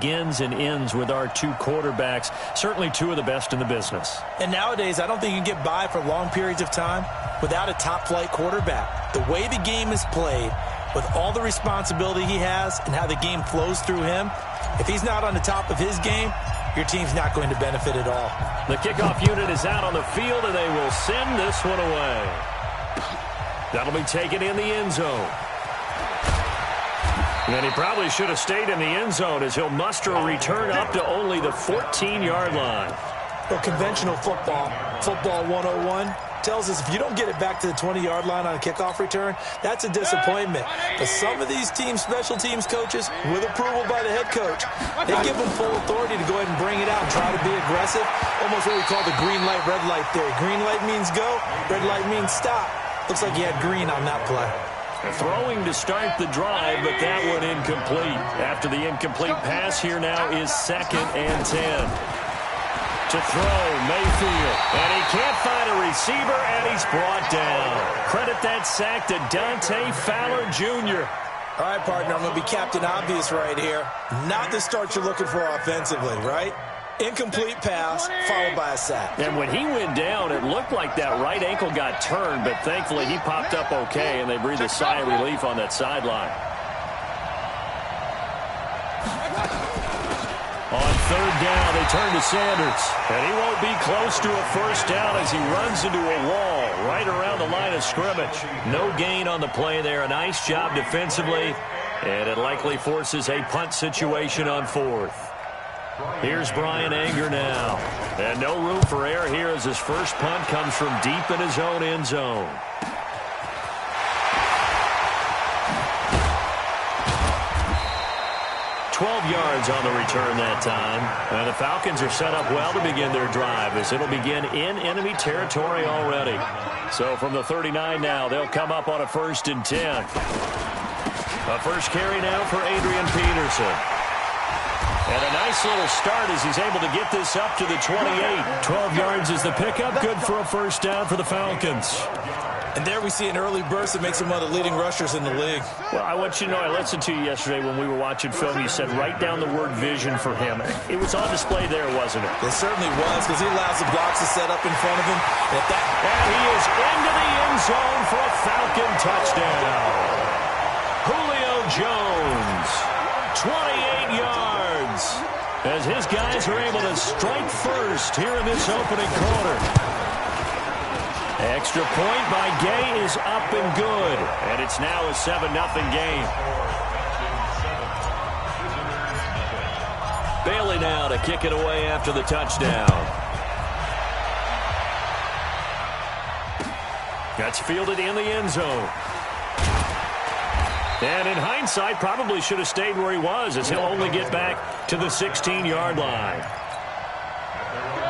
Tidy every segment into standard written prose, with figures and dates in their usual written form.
begins and ends with our two quarterbacks, certainly two of the best in the business. And nowadays, I don't think you can get by for long periods of time without a top-flight quarterback. The way the game is played, with all the responsibility he has and how the game flows through him, if he's not on the top of his game, your team's not going to benefit at all. The kickoff unit is out on the field, and they will send this one away. That'll be taken in the end zone. And he probably should have stayed in the end zone as he'll muster a return up to only the 14-yard line. Well, conventional football 101, tells us if you don't get it back to the 20-yard line on a kickoff return, that's a disappointment. But some of these teams, special teams coaches, with approval by the head coach, they give them full authority to go ahead and bring it out and try to be aggressive, almost what we call the green light, red light theory. Green light means go, red light means stop. Looks like he had green on that play. Throwing to start the drive, but that one incomplete. After the incomplete pass, here now is 2nd and 10. To throw, Mayfield. And he can't find a receiver, and he's brought down. Credit that sack to Dante Fowler Jr. All right, partner, I'm going to be Captain Obvious right here. Not the start you're looking for offensively, right? Incomplete pass, followed by a sack. And when he went down, it looked like that right ankle got turned, but thankfully he popped up okay, and they breathed a sigh of relief on that sideline. On 3rd down, they turn to Sanders, and he won't be close to a first down as he runs into a wall right around the line of scrimmage. No gain on the play there. A nice job defensively, and it likely forces a punt situation on 4th. Here's Brian Anger now. And no room for error here as his first punt comes from deep in his own end zone. Yards on the return that time. And the Falcons are set up well to begin their drive as it'll begin in enemy territory already. So from the 39 now, they'll come up on a 1st and 10. A first carry now for Adrian Peterson. And a nice little start as he's able to get this up to the 28. 12 yards is the pickup. Good for a first down for the Falcons. And there we see an early burst that makes him one of the leading rushers in the league. Well, I want you to know, I listened to you yesterday when we were watching film. You said write down the word vision for him. It was on display there, wasn't it? It certainly was, because he allows the blocks to set up in front of him. And he is into the end zone for a Falcon touchdown. Julio Jones, 28 yards, as his guys are able to strike first here in this opening quarter. Extra point by Gay is up and good, and it's now a 7-0 game. Bailey now to kick it away after the touchdown. That's fielded in the end zone. And in hindsight, probably should have stayed where he was, as he'll only get back to the 16-yard line.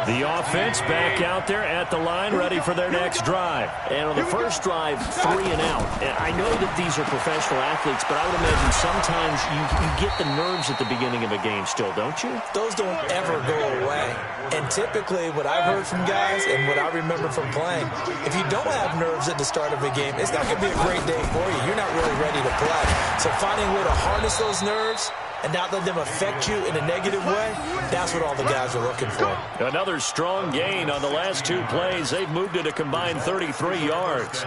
The offense back out there at the line, ready for their next drive. And on the first drive, 3 and out. And I know that these are professional athletes, but I would imagine sometimes you get the nerves at the beginning of a game still, don't you? Those don't ever go away. And typically, what I've heard from guys and what I remember from playing, if you don't have nerves at the start of a game, it's not going to be a great day for you. You're not really ready to play. So finding a way to harness those nerves and not let them affect you in a negative way, that's what all the guys are looking for. Another strong gain on the last 2 plays. They've moved it a combined 33 yards.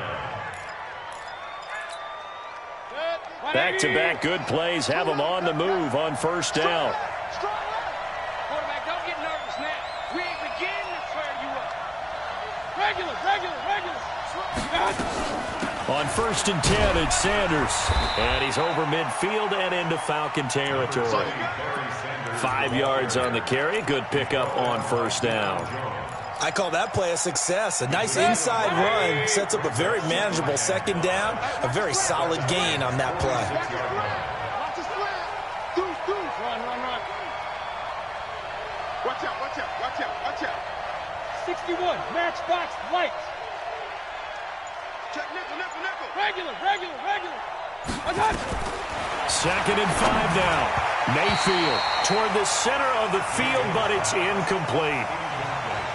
Back-to-back good plays have them on the move on first down. Quarterback, don't get nervous now. We ain't beginning to tear you up. Regular. On 1st and 10, it's Sanders. And he's over midfield and into Falcon territory. 5 yards on the carry. Good pickup on first down. I call that play a success. A nice inside run sets up a very manageable 2nd down. A very solid gain on that play. Watch the square. Deuce. Run. Watch out. 61, matchbox, lights. Check nickel. Regular. 2nd and 5 now. Mayfield toward the center of the field, but it's incomplete.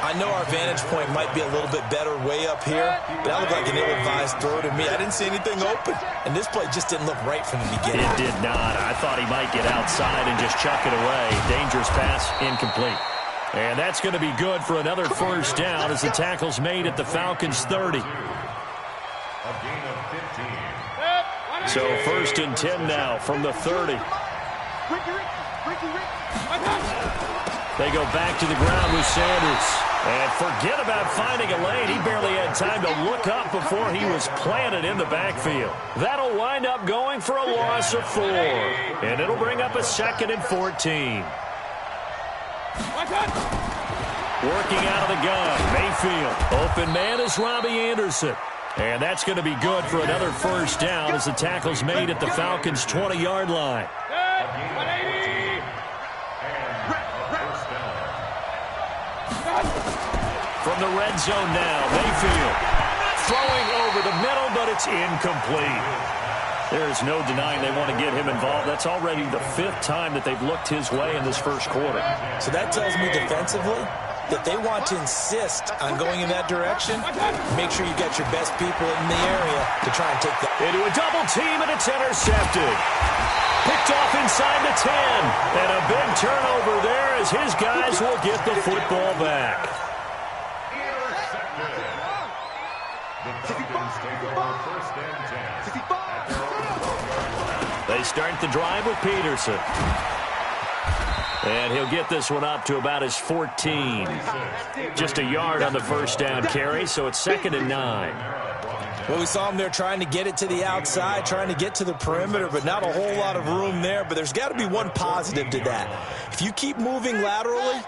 I know our vantage point might be a little bit better way up here, but that looked like an ill-advised throw to me. I didn't see anything open, and this play just didn't look right from the beginning. It did not. I thought he might get outside and just chuck it away. Dangerous pass, incomplete. And that's going to be good for another first down as the tackle's made at the Falcons' 30. So 1st and 10 now from the 30. They go back to the ground with Sanders. And forget about finding a lane. He barely had time to look up before he was planted in the backfield. That'll wind up going for a loss of 4. And it'll bring up a 2nd and 14. Working out of the gun, Mayfield. Open man is Robbie Anderson. And that's going to be good for another first down as the tackle's made at the Falcons' 20-yard line. From the red zone now, Mayfield throwing over the middle, but it's incomplete. There's no denying they want to get him involved. That's already the 5th time that they've looked his way in this first quarter. So that tells me defensively that they want to insist on going in that direction. Make sure you get your best people in the area to try and take that. Into a double team, and it's intercepted. Picked off inside the 10. And a big turnover there as his guys will get the football back. They start the drive with Peterson. And he'll get this one up to about his 14. Just a yard on the first down carry, so it's 2nd and 9. Well, we saw him there trying to get it to the outside, trying to get to the perimeter, but not a whole lot of room there. But there's got to be one positive to that. If you keep moving laterally,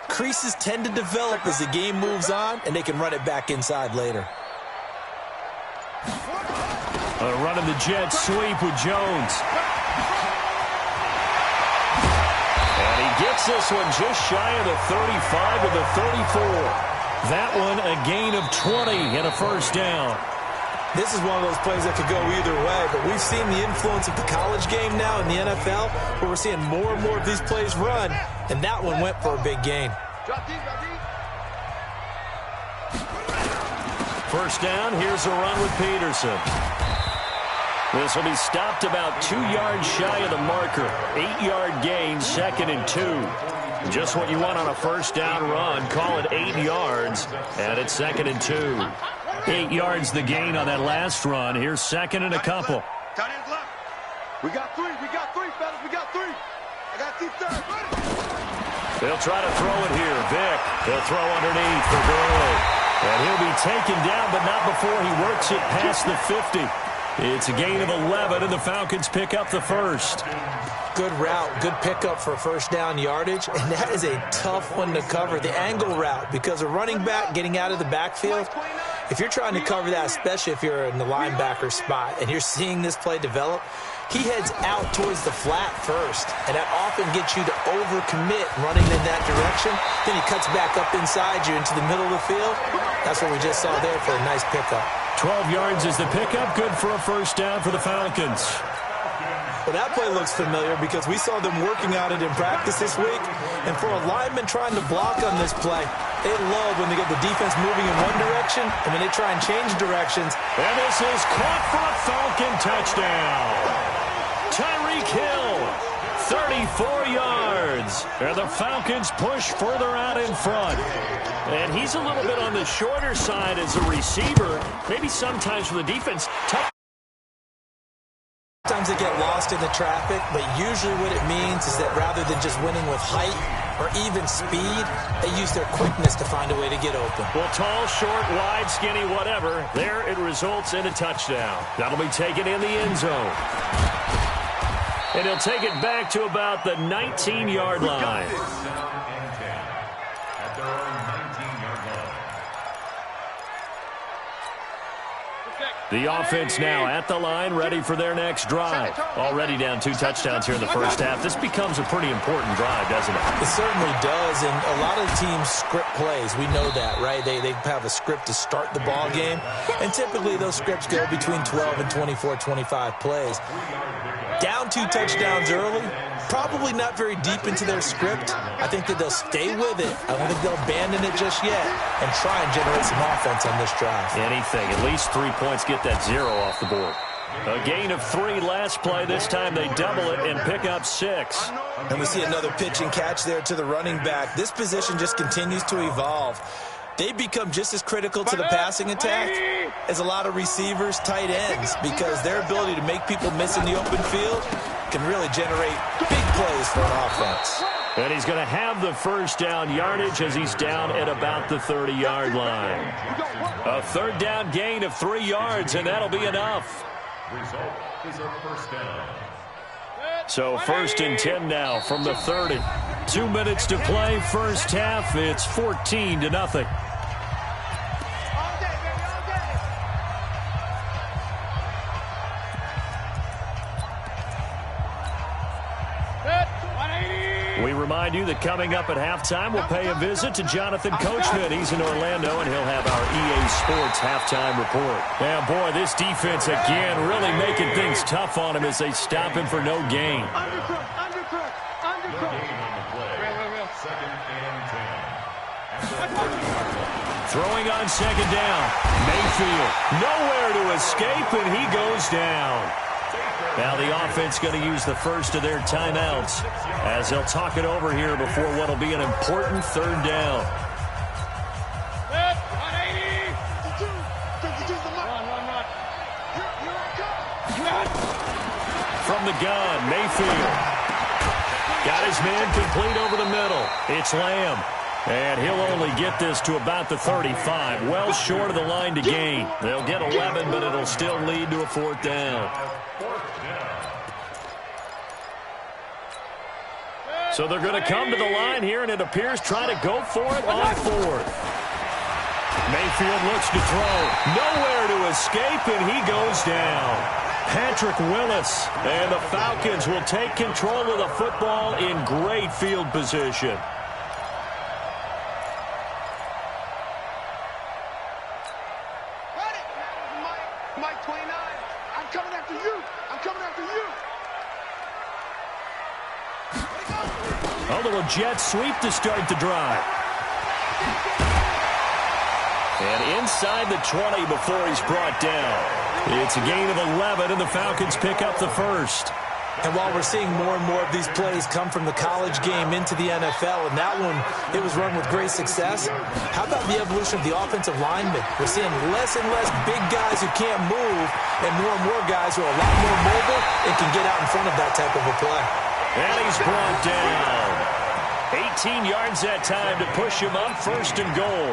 creases tend to develop as the game moves on, and they can run it back inside later. Running the jet sweep with Jones. And he gets this one just shy of the 35 with the 34. That one a gain of 20 and a first down. This is one of those plays that could go either way, but we've seen the influence of the college game now in the NFL, where we're seeing more and more of these plays run, and that one went for a big gain. First down, here's a run with Peterson. This will be stopped about 2 yards shy of the marker. 8-yard gain, 2nd and 2. Just what you want on a first down run. Call it 8 yards, and it's 2nd and 2. 8 yards the gain on that last run. Here's 2nd and a couple. We got 3, fellas, we got 3. I got 2 thirds. They'll try to throw it here. Vick, he'll throw underneath for Gurley. And he'll be taken down, but not before he works it past the 50. It's a gain of 11, and the Falcons pick up the first. Good route, good pickup for first down yardage, and that is a tough one to cover, the angle route, because a running back getting out of the backfield, if you're trying to cover that, especially if you're in the linebacker spot, and you're seeing this play develop, he heads out towards the flat first, and that often gets you to overcommit running in that direction. Then he cuts back up inside you into the middle of the field. That's what we just saw there for a nice pickup. 12 yards is the pickup. Good for a first down for the Falcons. Well, that play looks familiar because we saw them working on it in practice this week. And for a lineman trying to block on this play, they love when they get the defense moving in one direction and when they try and change directions. And this is caught for a Falcon touchdown. Tyreek Hill, 34 yards. And the Falcons push further out in front. And he's a little bit on the shorter side as a receiver. Maybe sometimes for the defense, tough. Sometimes they get lost in the traffic, but usually what it means is that rather than just winning with height or even speed, they use their quickness to find a way to get open. Well, tall, short, wide, skinny, whatever, there it results in a touchdown. That'll be taken in the end zone. And he'll take it back to about the 19-yard line. The offense now at the line, ready for their next drive. Already down 2 touchdowns here in the first half. This becomes a pretty important drive, doesn't it? It certainly does, and a lot of teams script plays. We know that, right? They have a script to start the ball game, and typically those scripts go between 12 and 24, 25 plays. Down 2 touchdowns early, probably not very deep into their script. I think that they'll stay with it. I don't think they'll abandon it just yet and try and generate some offense on this drive. Anything. At least 3 points, get that 0 off the board. A gain of 3 last play. This time they double it and pick up 6. And we see another pitch and catch there to the running back. This position just continues to evolve. They become just as critical to the passing attack as a lot of receivers, tight ends, because their ability to make people miss in the open field can really generate big plays for an offense. And he's going to have the first down yardage as he's down at about the 30-yard line. A third down gain of 3 yards, and that'll be enough. Result is a first down. So 1st and 10 now from the 30. 2 minutes to play, first half. It's 14-0. We remind you that coming up at halftime, we'll pay a visit to Jonathan Coachman. He's in Orlando, and he'll have our EA Sports halftime report. And, boy, this defense, again, really making things tough on him as they stop him for no gain. Throwing on 2nd down. Mayfield, nowhere to escape, and he goes down. Now the offense going to use the first of their timeouts as they'll talk it over here before what will be an important 3rd down. From the gun, Mayfield. Got his man complete over the middle. It's Lamb. And he'll only get this to about the 35. Well short of the line to gain. They'll get 11, but it'll still lead to a 4th down. So they're going to come to the line here, and it appears try to go for it on 4th. Mayfield looks to throw. Nowhere to escape, and he goes down. Patrick Willis. And the Falcons will take control of the football in great field position. Mike 29, I'm coming after you. I'm coming after you. A little jet sweep to start the drive. And inside the 20 before he's brought down. It's a gain of 11, and the Falcons pick up the first. And while we're seeing more and more of these plays come from the college game into the NFL, and that one, it was run with great success, how about the evolution of the offensive linemen? We're seeing less and less big guys who can't move, and more guys who are a lot more mobile and can get out in front of that type of a play. And he's brought down. 18 yards that time to push him up, 1st and goal.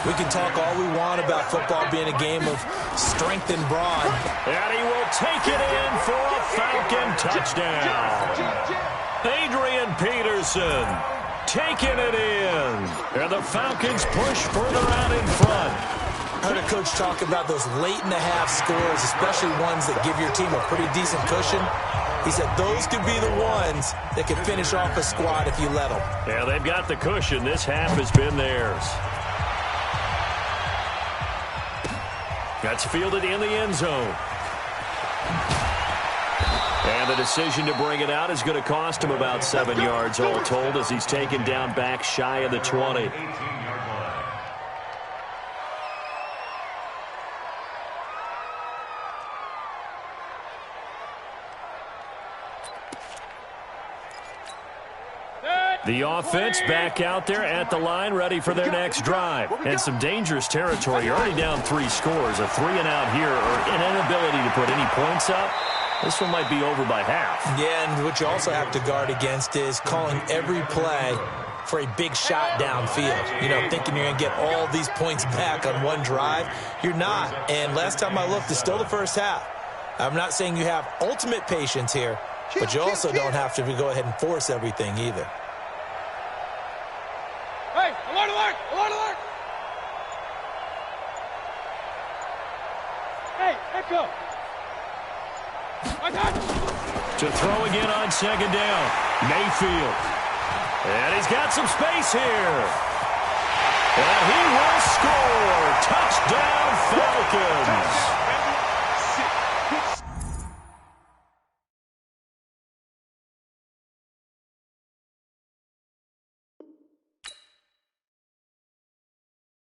We can talk all we want about football being a game of strength and brawn. And he will take it in for a Falcon touchdown. Adrian Peterson taking it in. And the Falcons push further out in front. I heard a coach talk about those late-in-the-half scores, especially ones that give your team a pretty decent cushion. He said those could be the ones that can finish off a squad if you let them. Yeah, they've got the cushion. This half has been theirs. That's fielded in the end zone. And the decision to bring it out is going to cost him about 7 yards all told as he's taken down back shy of the 20. The offense back out there at the line, ready for their next drive. And some dangerous territory. You're already down 3 scores. A 3-and-out here, or an inability to put any points up. This one might be over by half. Yeah, and what you also have to guard against is calling every play for a big shot downfield. You know, thinking you're going to get all these points back on one drive. You're not. And last time I looked, it's still the first half. I'm not saying you have ultimate patience here, but you also don't have to go ahead and force everything either. Hey, alert, alert, alert, alert. Hey, echo. I got you. To throw again on 2nd down. Mayfield. And he's got some space here. And he will score. Touchdown, Falcons.